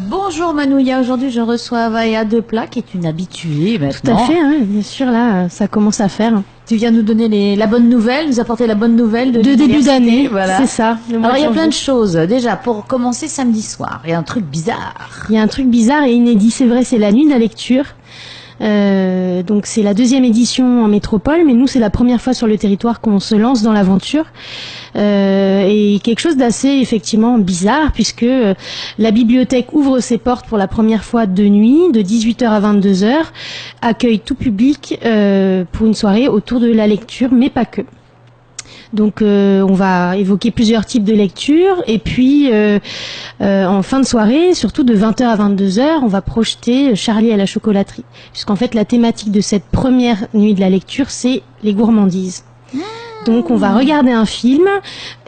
Bonjour Manouya, aujourd'hui je reçois Avaya Deplat qui est une habituée maintenant. Tout à fait, hein, bien sûr, là ça commence à faire. Tu viens nous donner la bonne nouvelle, nous apporter la bonne nouvelle de début d'année, voilà. C'est ça. Alors il y a plein de choses. Déjà, pour commencer samedi soir, il y a un truc bizarre. Il y a un truc bizarre et inédit, c'est vrai, c'est la nuit de la lecture. Donc c'est la 2e édition en métropole, mais nous c'est la première fois sur le territoire qu'on se lance dans l'aventure. Et quelque chose d'assez effectivement bizarre, puisque la bibliothèque ouvre ses portes pour la première fois de nuit, de 18h à 22h, accueille tout public pour une soirée autour de la lecture, mais pas que. Donc on va évoquer plusieurs types de lectures et puis en fin de soirée, surtout de 20h à 22h, on va projeter Charlie à la chocolaterie. Puisqu'en fait la thématique de cette première nuit de la lecture, c'est les gourmandises. Donc on va regarder un film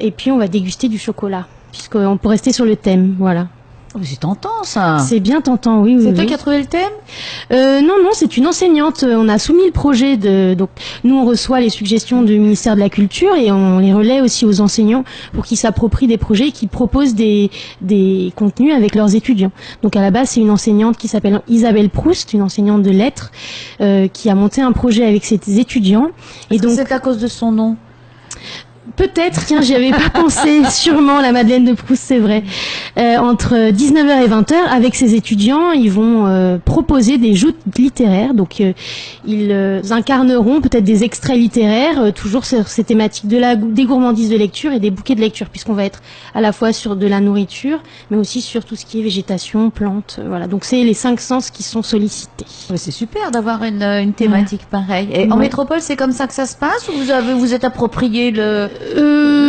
et puis on va déguster du chocolat, puisqu'on peut rester sur le thème, voilà. Oh, c'est tentant ça. C'est bien tentant, oui. C'est toi qui as trouvé le thème ? Non, c'est une enseignante. On a soumis le projet donc nous on reçoit les suggestions du ministère de la Culture et on les relaie aussi aux enseignants pour qu'ils s'approprient des projets et qu'ils proposent des contenus avec leurs étudiants. Donc à la base c'est une enseignante qui s'appelle Isabelle Proust, une enseignante de lettres, qui a monté un projet avec ses étudiants. Et donc c'est à cause de son nom. Peut-être, tiens, j'y avais pas pensé, sûrement, la Madeleine de Proust, c'est vrai. Entre 19h et 20h, avec ses étudiants, ils vont proposer des joutes littéraires. Donc, ils incarneront peut-être des extraits littéraires, toujours sur ces thématiques des gourmandises de lecture et des bouquets de lecture, puisqu'on va être à la fois sur de la nourriture, mais aussi sur tout ce qui est végétation, plantes, voilà. Donc, c'est les 5 sens qui sont sollicités. Ouais, c'est super d'avoir une thématique pareille. Et en métropole, c'est comme ça que ça se passe, ou vous êtes approprié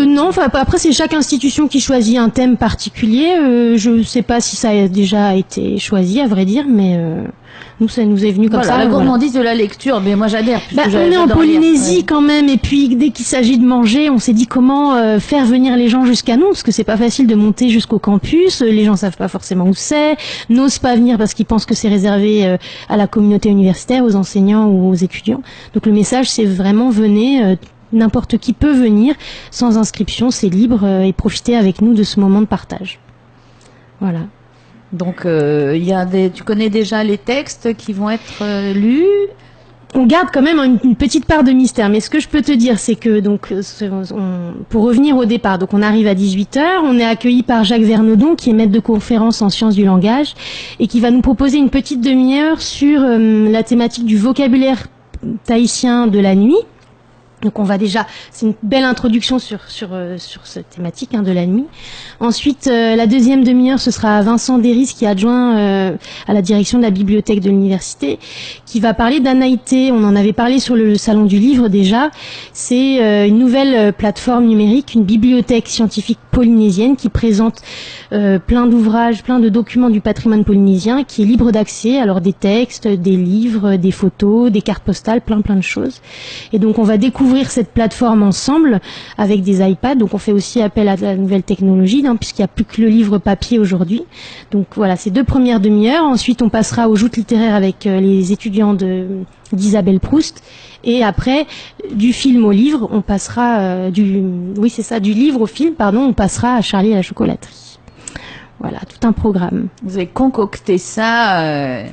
non, enfin après c'est chaque institution qui choisit un thème particulier. Je sais pas si ça a déjà été choisi, à vrai dire, mais nous ça nous est venu comme ça. La gourmandise de la lecture, mais moi j'adhère. On est en Polynésie quand même, et puis dès qu'il s'agit de manger, on s'est dit comment faire venir les gens jusqu'à nous, parce que c'est pas facile de monter jusqu'au campus. Les gens savent pas forcément où c'est, n'osent pas venir parce qu'ils pensent que c'est réservé à la communauté universitaire, aux enseignants ou aux étudiants. Donc le message c'est vraiment venez. N'importe qui peut venir, sans inscription, c'est libre et profiter avec nous de ce moment de partage. Voilà. Donc, tu connais déjà les textes qui vont être lus ? On garde quand même une petite part de mystère, mais ce que je peux te dire, c'est que donc, pour revenir au départ, donc on arrive à 18h, on est accueilli par Jacques Vernodon, qui est maître de conférence en sciences du langage, et qui va nous proposer une petite demi-heure sur la thématique du vocabulaire tahitien de la nuit. Donc on va déjà, c'est une belle introduction sur cette thématique de la nuit. Ensuite, la deuxième demi-heure, ce sera Vincent Déris, qui est adjoint à la direction de la bibliothèque de l'université, qui va parler d'Anaïté. On en avait parlé sur le salon du livre déjà. C'est une nouvelle plateforme numérique, une bibliothèque scientifique polynésienne qui présente plein d'ouvrages, plein de documents du patrimoine polynésien, qui est libre d'accès. Alors des textes, des livres, des photos, des cartes postales, plein de choses. Et donc on va découvrir cette plateforme ensemble avec des iPads. Donc on fait aussi appel à la nouvelle technologie, puisqu'il n'y a plus que le livre papier aujourd'hui. Donc voilà, ces 2 premières demi-heures. Ensuite on passera aux joutes littéraires avec les étudiants d'Isabelle Proust. Et après, du film au livre, on passera du livre au film, on passera à Charlie à la chocolaterie. Voilà, tout un programme. Vous avez concocté ça.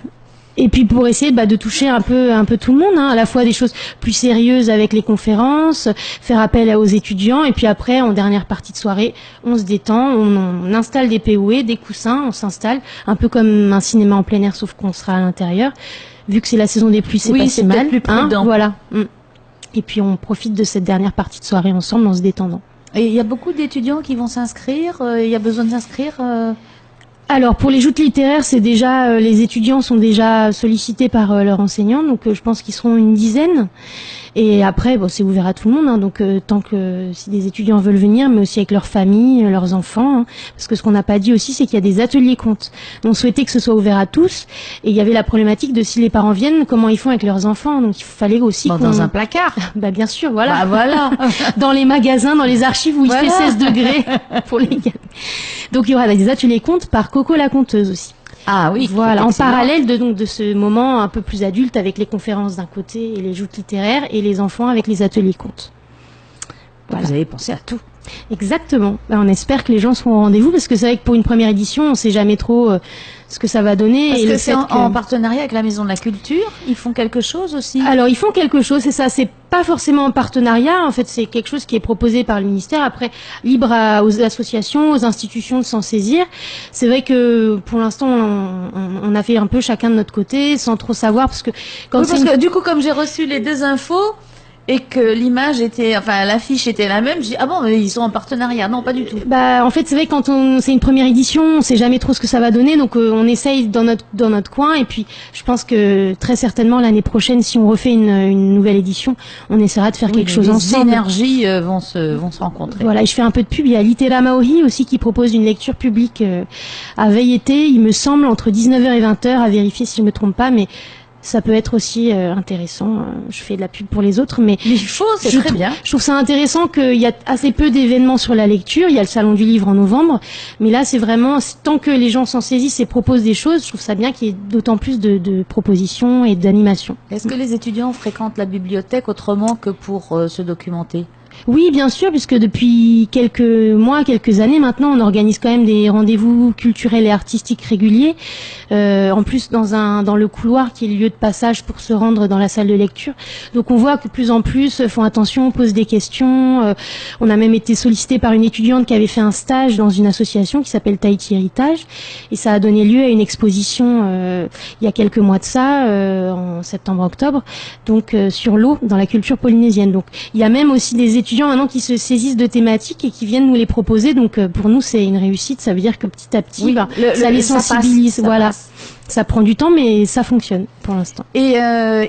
Et puis pour essayer de toucher un peu tout le monde, à la fois des choses plus sérieuses avec les conférences, faire appel aux étudiants, et puis après en dernière partie de soirée, on se détend, on installe des POE, des coussins, on s'installe, un peu comme un cinéma en plein air, sauf qu'on sera à l'intérieur. Vu que c'est la saison des pluies, c'est pas si mal. Plus prudent. Voilà. Et puis on profite de cette dernière partie de soirée ensemble en se détendant. Et il y a beaucoup d'étudiants qui vont s'inscrire. Il y a besoin de s'inscrire. Alors pour les joutes littéraires, c'est déjà les étudiants sont déjà sollicités par leurs enseignants, donc je pense qu'ils seront une dizaine. Et après, c'est ouvert à tout le monde, donc tant que si des étudiants veulent venir, mais aussi avec leurs familles, leurs enfants, parce que ce qu'on n'a pas dit aussi, c'est qu'il y a des ateliers contes. On souhaitait que ce soit ouvert à tous, et il y avait la problématique de si les parents viennent, comment ils font avec leurs enfants. Donc il fallait aussi dans un placard. Bien sûr, voilà. Voilà. Dans les magasins, dans les archives où il fait 16 degrés pour les gars. Donc il y aura des ateliers contes par Coco la conteuse aussi. Ah oui. Voilà, en parallèle de ce moment un peu plus adulte avec les conférences d'un côté et les joutes littéraires et les enfants avec les ateliers contes. Voilà. Vous avez pensé à tout. Exactement. On espère que les gens seront au rendez-vous parce que c'est vrai que pour une première édition, on ne sait jamais trop ce que ça va donner. Parce que c'est en partenariat avec la Maison de la Culture. Ils font quelque chose aussi. Alors ils font quelque chose, c'est ça. C'est pas forcément en partenariat. En fait, c'est quelque chose qui est proposé par le ministère. Après, libre aux associations, aux institutions de s'en saisir. C'est vrai que pour l'instant, on a fait un peu chacun de notre côté, sans trop savoir, parce que du coup, comme j'ai reçu les deux infos. Et que l'image était, enfin l'affiche était la même, je dis ah bon mais ils sont en partenariat, non pas du tout. En fait c'est vrai que quand c'est une première édition, on sait jamais trop ce que ça va donner, donc on essaye dans notre coin et puis je pense que très certainement l'année prochaine si on refait une nouvelle édition, on essaiera de faire quelque chose ensemble. Les énergies vont se rencontrer. Voilà, et je fais un peu de pub, il y a Litera Maori aussi qui propose une lecture publique à veille-été, il me semble entre 19h et 20h à vérifier si je me trompe pas, mais ça peut être aussi intéressant. Je fais de la pub pour les autres, mais il faut, c'est très bien. Je trouve ça intéressant qu'il y a assez peu d'événements sur la lecture. Il y a le Salon du Livre en novembre, mais là, c'est vraiment tant que les gens s'en saisissent et proposent des choses, je trouve ça bien qu'il y ait d'autant plus de propositions et d'animations. Est-ce que les étudiants fréquentent la bibliothèque autrement que pour se documenter ? Oui, bien sûr, puisque depuis quelques mois, quelques années maintenant, on organise quand même des rendez-vous culturels et artistiques réguliers. En plus, dans le couloir qui est le lieu de passage pour se rendre dans la salle de lecture. Donc, on voit que de plus en plus font attention, posent des questions. On a même été sollicité par une étudiante qui avait fait un stage dans une association qui s'appelle Tahiti Héritage, et ça a donné lieu à une exposition il y a quelques mois de ça, en septembre-octobre, donc sur l'eau dans la culture polynésienne. Donc, il y a même aussi des étudiants maintenant qui se saisissent de thématiques et qui viennent nous les proposer. Donc pour nous c'est une réussite. Ça veut dire que petit à petit, ça les sensibilise. Voilà, ça prend du temps, mais ça fonctionne pour l'instant. Et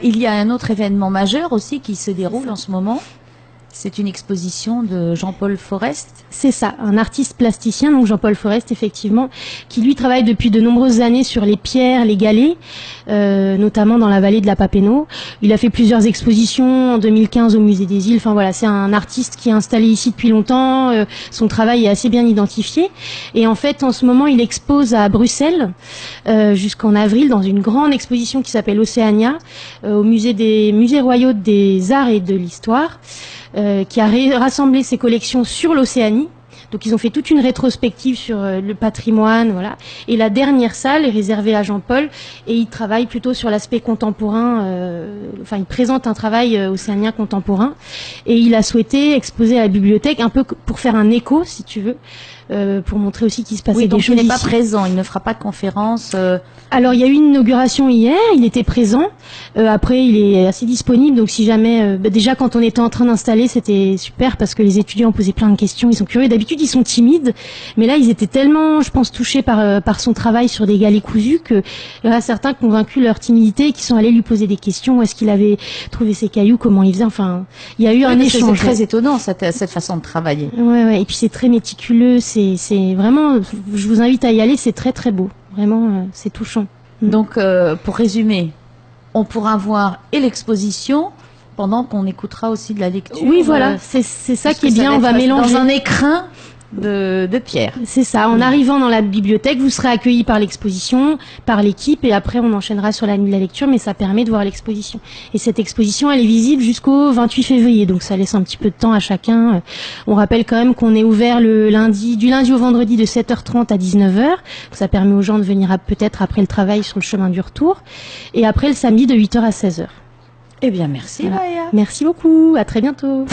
il y a un autre événement majeur aussi qui se déroule en ce moment. C'est une exposition de Jean-Paul Forest. C'est ça, un artiste plasticien, donc Jean-Paul Forest, effectivement, qui lui travaille depuis de nombreuses années sur les pierres, les galets, notamment dans la vallée de la Papineau. Il a fait plusieurs expositions en 2015 au Musée des Îles. Enfin voilà, c'est un artiste qui est installé ici depuis longtemps. Son travail est assez bien identifié. Et en fait, en ce moment, il expose à Bruxelles jusqu'en avril dans une grande exposition qui s'appelle Océania, au musées royaux des arts et de l'histoire. Qui a rassemblé ses collections sur l'Océanie. Donc ils ont fait toute une rétrospective sur le patrimoine, voilà. Et la dernière salle est réservée à Jean-Paul et il travaille plutôt sur l'aspect contemporain. Enfin, il présente un travail océanien contemporain et il a souhaité exposer à la bibliothèque un peu pour faire un écho, si tu veux, pour montrer aussi qu'il se passait des choses. Il n'est pas présent, il ne fera pas de conférence. Alors il y a eu une inauguration hier, il était présent. Après il est assez disponible, donc si jamais déjà quand on était en train d'installer c'était super parce que les étudiants posaient plein de questions, ils sont curieux. D'habitude ils sont timides, mais là ils étaient tellement, je pense, touchés par son travail sur des galets cousus que il y en a certains convaincus leur timidité et qui sont allés lui poser des questions. Où est-ce qu'il avait trouvé ses cailloux, comment il faisait. Enfin, il y a eu un échange. C'est très étonnant cette façon de travailler. Ouais. Et puis c'est très méticuleux, c'est vraiment. Je vous invite à y aller, c'est très très beau. Vraiment, c'est touchant. Donc, pour résumer, on pourra voir et l'exposition pendant qu'on écoutera aussi de la lecture. Oui, voilà, c'est ça qui est bien. On va mélanger dans un écrin de pierre. C'est ça. En arrivant dans la bibliothèque, vous serez accueillis par l'exposition, par l'équipe, et après on enchaînera sur la nuit de la lecture, mais ça permet de voir l'exposition. Et cette exposition, elle est visible jusqu'au 28 février, donc ça laisse un petit peu de temps à chacun. On rappelle quand même qu'on est ouvert du lundi au vendredi de 7h30 à 19h. Ça permet aux gens de venir peut-être après le travail sur le chemin du retour. Et après le samedi de 8h à 16h. Eh bien, merci, voilà. Maya. Merci beaucoup. À très bientôt.